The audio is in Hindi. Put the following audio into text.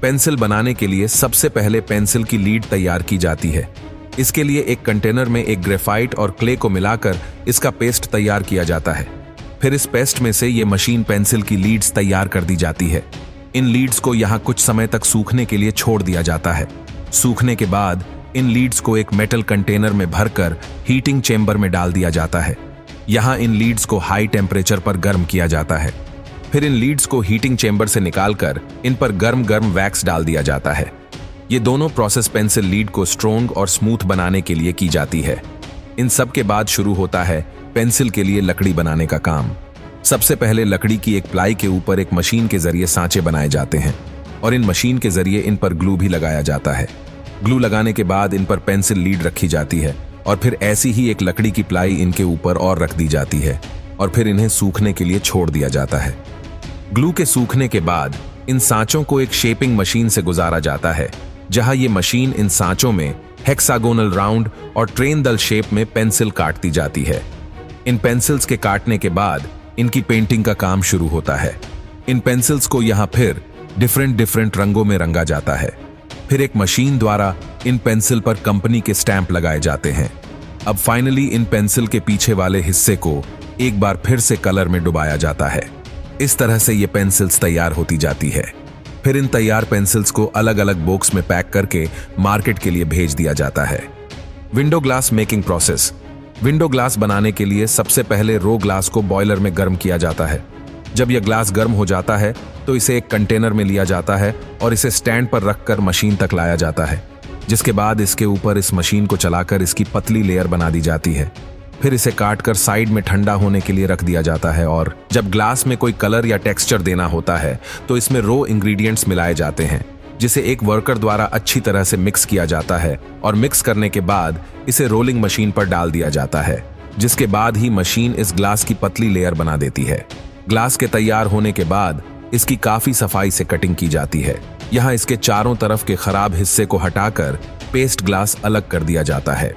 पेंसिल बनाने के लिए सबसे पहले पेंसिल की लीड तैयार की जाती है। इसके लिए एक कंटेनर में एक ग्रेफाइट और क्ले को मिलाकर इसका पेस्ट तैयार किया जाता है। फिर इस पेस्ट में से ये मशीन पेंसिल की लीड्स तैयार कर दी जाती है। इन लीड्स को यहाँ कुछ समय तक सूखने के लिए छोड़ दिया जाता है। सूखने के बाद इन लीड्स को एक मेटल कंटेनर में भरकर हीटिंग चेंबर में डाल दिया जाता है। यहाँ इन लीड्स को हाई टेम्परेचर पर गर्म किया जाता है। फिर इन लीड्स को हीटिंग चेंबर से निकालकर इन पर गर्म वैक्स डाल दिया जाता है। ये दोनों प्रोसेस पेंसिल लीड को स्ट्रोंग और स्मूथ बनाने के लिए की जाती है। इन सब के बाद शुरू होता है पेंसिल के लिए लकड़ी बनाने का काम। सबसे पहले लकड़ी की एक प्लाई के ऊपर एक मशीन के जरिए सांचे बनाए जाते हैं और इन मशीन के जरिए इन पर ग्लू भी लगाया जाता है। ग्लू लगाने के बाद इन पर पेंसिल लीड रखी जाती है और फिर ऐसी ही एक लकड़ी की प्लाई इनके ऊपर और रख दी जाती है और फिर इन्हें सूखने के लिए छोड़ दिया जाता है। ग्लू के सूखने के बाद इन सांचों को एक शेपिंग मशीन से गुजारा जाता है, जहां ये मशीन इन सांचों में हेक्सागोनल राउंड और ट्रेन दल शेप में पेंसिल काटती जाती है। इन पेंसिल्स के काटने के बाद इनकी पेंटिंग का काम शुरू होता है। इन पेंसिल्स को यहाँ फिर डिफरेंट रंगों में रंगा जाता है। फिर एक मशीन द्वारा इन पेंसिल पर कंपनी के स्टैंप लगाए जाते हैं। अब फाइनली इन पेंसिल के पीछे वाले हिस्से को एक बार फिर से कलर में डुबाया जाता है। इस तरह से ये पेंसिल्स तैयार होती जाती है। फिर इन तैयार पेंसिल्स को अलग अलग बॉक्स में पैक करके मार्केट के लिए भेज दिया जाता है। Window glass making process. Window glass बनाने के लिए सबसे पहले रो ग्लास को बॉयलर में गर्म किया जाता है। जब यह ग्लास गर्म हो जाता है तो इसे एक कंटेनर में लिया जाता है और इसे स्टैंड पर रखकर मशीन तक लाया जाता है, जिसके बाद इसके ऊपर इस मशीन को चलाकर इसकी पतली लेयर बना दी जाती है। फिर इसे काटकर साइड में ठंडा होने के लिए रख दिया जाता है और जब ग्लास में कोई कलर या टेक्सचर देना होता है तो इसमें रो इंग्रेडिएंट्स मिलाए जाते हैं, जिसे एक वर्कर द्वारा अच्छी तरह से मिक्स किया जाता है और मिक्स करने के बाद इसे रोलिंग मशीन पर डाल दिया जाता है, जिसके बाद ही मशीन इस ग्लास की पतली लेयर बना देती है। ग्लास के तैयार होने के बाद इसकी काफी सफाई से कटिंग की जाती है। यहाँ इसके चारों तरफ के खराब हिस्से को हटाकर पेस्ट ग्लास अलग कर दिया जाता है।